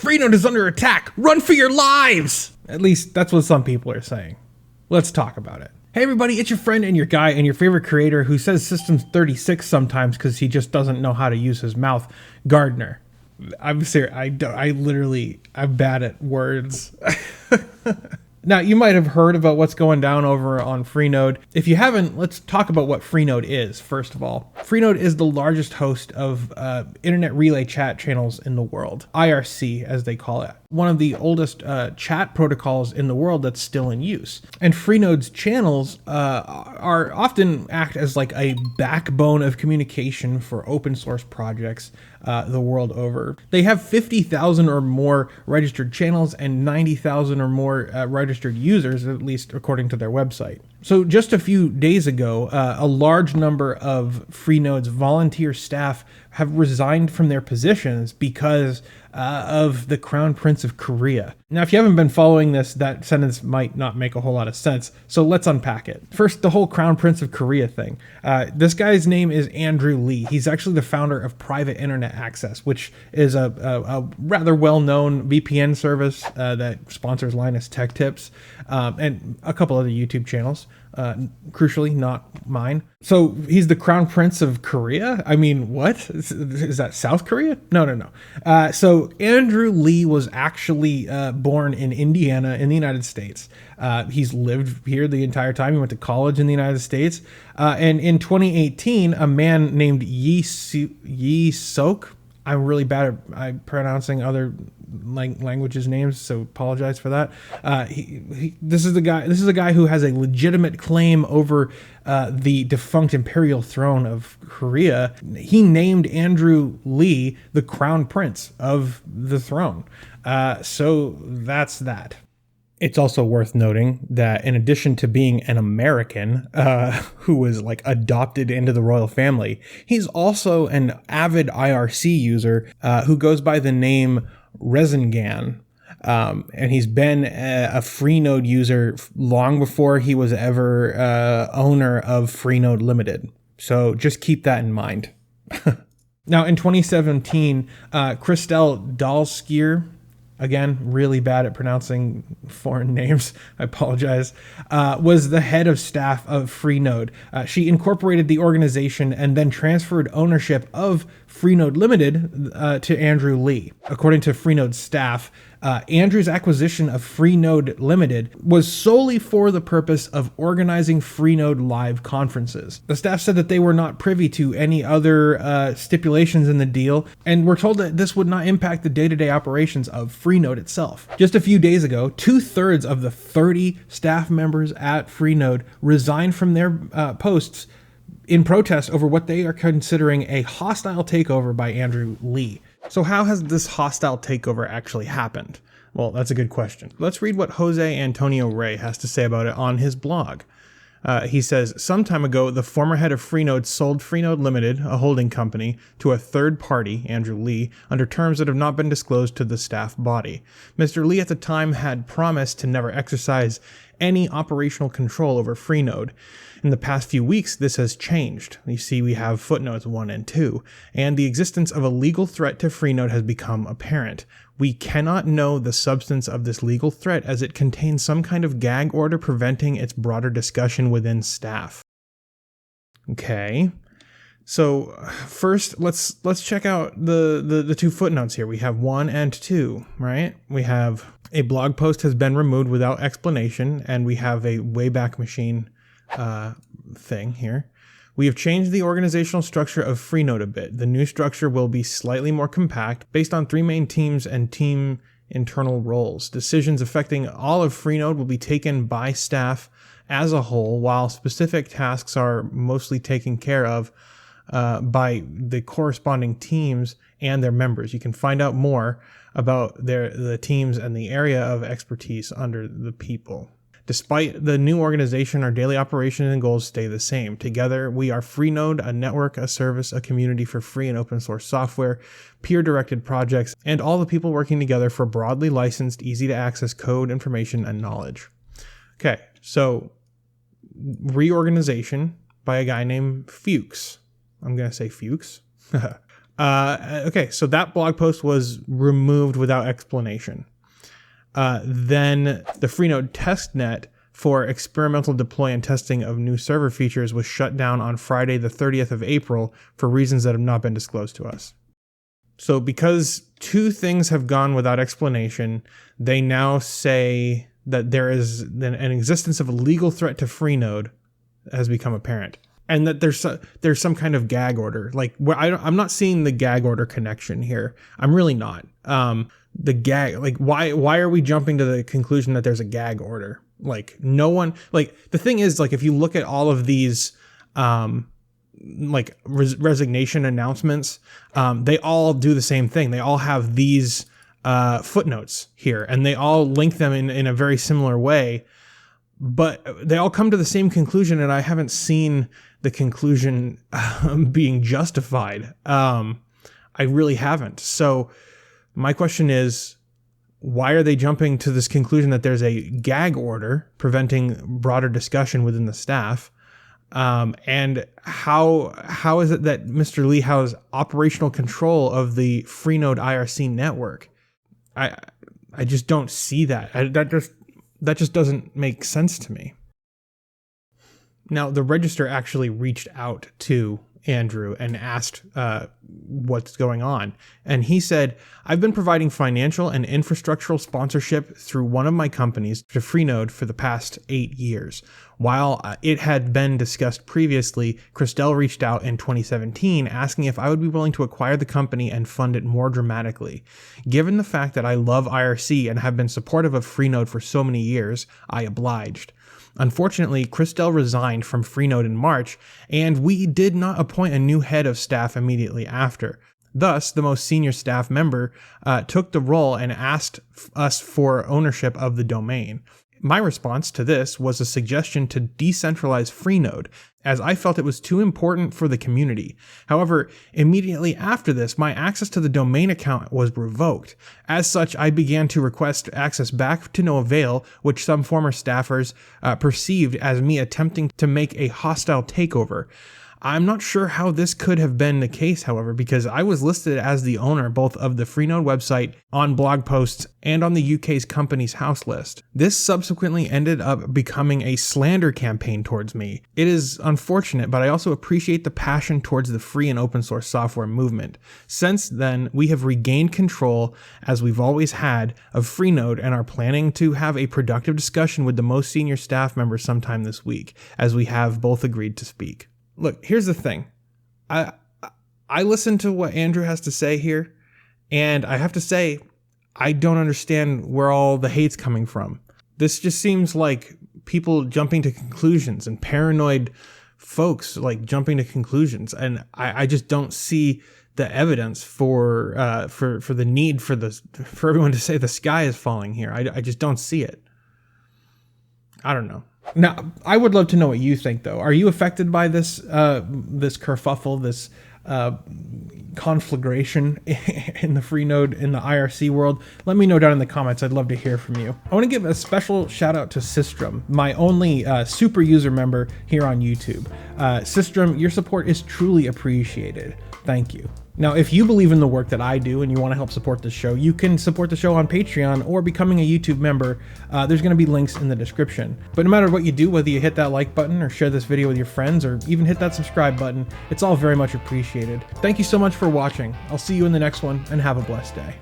Freenode is under attack. Run for your lives. At least that's what some people are saying. Let's talk about it. Hey everybody, it's your friend and your guy and your favorite creator who says Systems 36 sometimes because he just doesn't know how to use his mouth, Gardiner. I'm serious. I'm bad at words. Now, you might have heard about what's going down over on Freenode. If you haven't, let's talk about what Freenode is, first of all. Freenode is the largest host of internet relay chat channels in the world. IRC, as they call it. One of the oldest chat protocols in the world that's still in use. And Freenode's channels are often act as like a backbone of communication for open source projects the world over. They have 50,000 or more registered channels and 90,000 or more registered users, at least according to their website. So just a few days ago, a large number of Freenode's volunteer staff have resigned from their positions because of the Crown Prince of Korea. Now, if you haven't been following this, that sentence might not make a whole lot of sense. So let's unpack it. First, the whole Crown Prince of Korea thing. This guy's name is Andrew Lee. He's actually the founder of Private Internet Access, which is a rather well-known VPN service that sponsors Linus Tech Tips and a couple other YouTube channels. Crucially, not mine. So he's the Crown Prince of Korea? I mean, what? Is that South Korea? No. So Andrew Lee was actually born in Indiana in the United States. He's lived here the entire time. He went to college in the United States. And in 2018, a man named Yi Sok, I'm really bad at pronouncing other languages names, so apologize for that. This is a guy who has a legitimate claim over the defunct imperial throne of Korea. He named Andrew Lee the crown prince of the throne. So that's that. It's also worth noting that in addition to being an American who was like adopted into the royal family, he's also an avid IRC user who goes by the name Rezengan. And he's been a Freenode user long before he was ever owner of Freenode Limited. So just keep that in mind. Now, in 2017, Christel Dalskier, again, really bad at pronouncing foreign names, I apologize, was the head of staff of Freenode. She incorporated the organization and then transferred ownership of Freenode Limited to Andrew Lee. According to Freenode's staff, Andrew's acquisition of Freenode Limited was solely for the purpose of organizing Freenode live conferences. The staff said that they were not privy to any other stipulations in the deal, and were told that this would not impact the day-to-day operations of Freenode itself. Just a few days ago, 2/3 of the 30 staff members at Freenode resigned from their posts in protest over what they are considering a hostile takeover by Andrew Lee. So how has this hostile takeover actually happened? Well, that's a good question. Let's read what Jose Antonio Rey has to say about it on his blog. He says, some time ago, the former head of Freenode sold Freenode Limited, a holding company, to a third party, Andrew Lee, under terms that have not been disclosed to the staff body. Mr. Lee at the time had promised to never exercise any operational control over Freenode. In the past few weeks, this has changed. You see, we have footnotes 1 and 2, and the existence of a legal threat to Freenode has become apparent. We cannot know the substance of this legal threat as it contains some kind of gag order preventing its broader discussion within staff. Okay. So first, let's check out the two footnotes here. We have 1 and 2, right? We have a blog post has been removed without explanation, and we have a Wayback Machine thing here. We have changed the organizational structure of Freenode a bit. The new structure will be slightly more compact, based on 3 main teams and team internal roles. Decisions affecting all of Freenode will be taken by staff as a whole, while specific tasks are mostly taken care of by the corresponding teams and their members. You can find out more about the teams and the area of expertise under the people. Despite the new organization, our daily operations and goals stay the same. Together, we are Freenode, a network, a service, a community for free and open source software, peer-directed projects, and all the people working together for broadly licensed, easy-to-access code, information, and knowledge. Okay, so reorganization by a guy named Fuchs. I'm going to say Fuchs. Okay, so that blog post was removed without explanation. Then the Freenode testnet for experimental deploy and testing of new server features was shut down on Friday, the 30th of April for reasons that have not been disclosed to us. So because two things have gone without explanation, they now say that there is an existence of a legal threat to Freenode has become apparent. And that there's some kind of gag order. Like, I'm not seeing the gag order connection here. I'm really not. The gag, like, why are we jumping to the conclusion that there's a gag order? Like, no one, like, the thing is, like, if you look at all of these, resignation announcements, they all do the same thing. They all have these footnotes here, and they all link them in a very similar way, but they all come to the same conclusion, and I haven't seen the conclusion being justified. I really haven't. So my question is, why are they jumping to this conclusion that there's a gag order preventing broader discussion within the staff? And how is it that Mr. Lee has operational control of the Freenode IRC network? I just don't see that. That just doesn't make sense to me. Now, the Register actually reached out to Andrew and asked what's going on. And he said, I've been providing financial and infrastructural sponsorship through one of my companies to Freenode for the past 8 years. While it had been discussed previously, Christelle reached out in 2017 asking if I would be willing to acquire the company and fund it more dramatically. Given the fact that I love IRC and have been supportive of Freenode for so many years, I obliged. Unfortunately, Christelle resigned from Freenode in March, and we did not appoint a new head of staff immediately after. Thus, the most senior staff member took the role and asked us for ownership of the domain. My response to this was a suggestion to decentralize Freenode, as I felt it was too important for the community. However, immediately after this, my access to the domain account was revoked. As such, I began to request access back to no avail, which some former staffers perceived as me attempting to make a hostile takeover. I'm not sure how this could have been the case, however, because I was listed as the owner both of the Freenode website, on blog posts, and on the UK's Companies House list. This subsequently ended up becoming a slander campaign towards me. It is unfortunate, but I also appreciate the passion towards the free and open source software movement. Since then, we have regained control, as we've always had, of Freenode and are planning to have a productive discussion with the most senior staff members sometime this week, as we have both agreed to speak. Look, here's the thing. I listen to what Andrew has to say here, and I have to say, I don't understand where all the hate's coming from. This just seems like people jumping to conclusions and paranoid folks like jumping to conclusions, and I just don't see the evidence for the need for everyone to say the sky is falling here. I just don't see it. I don't know. Now, I would love to know what you think, though. Are you affected by this kerfuffle, this conflagration in the Freenode, in the IRC world? Let me know down in the comments. I'd love to hear from you. I want to give a special shout out to Systrom, my only super user member here on YouTube. Systrom, your support is truly appreciated. Thank you. Now, if you believe in the work that I do and you want to help support the show, you can support the show on Patreon or becoming a YouTube member. There's going to be links in the description. But no matter what you do, whether you hit that like button or share this video with your friends or even hit that subscribe button, it's all very much appreciated. Thank you so much for watching. I'll see you in the next one, and have a blessed day.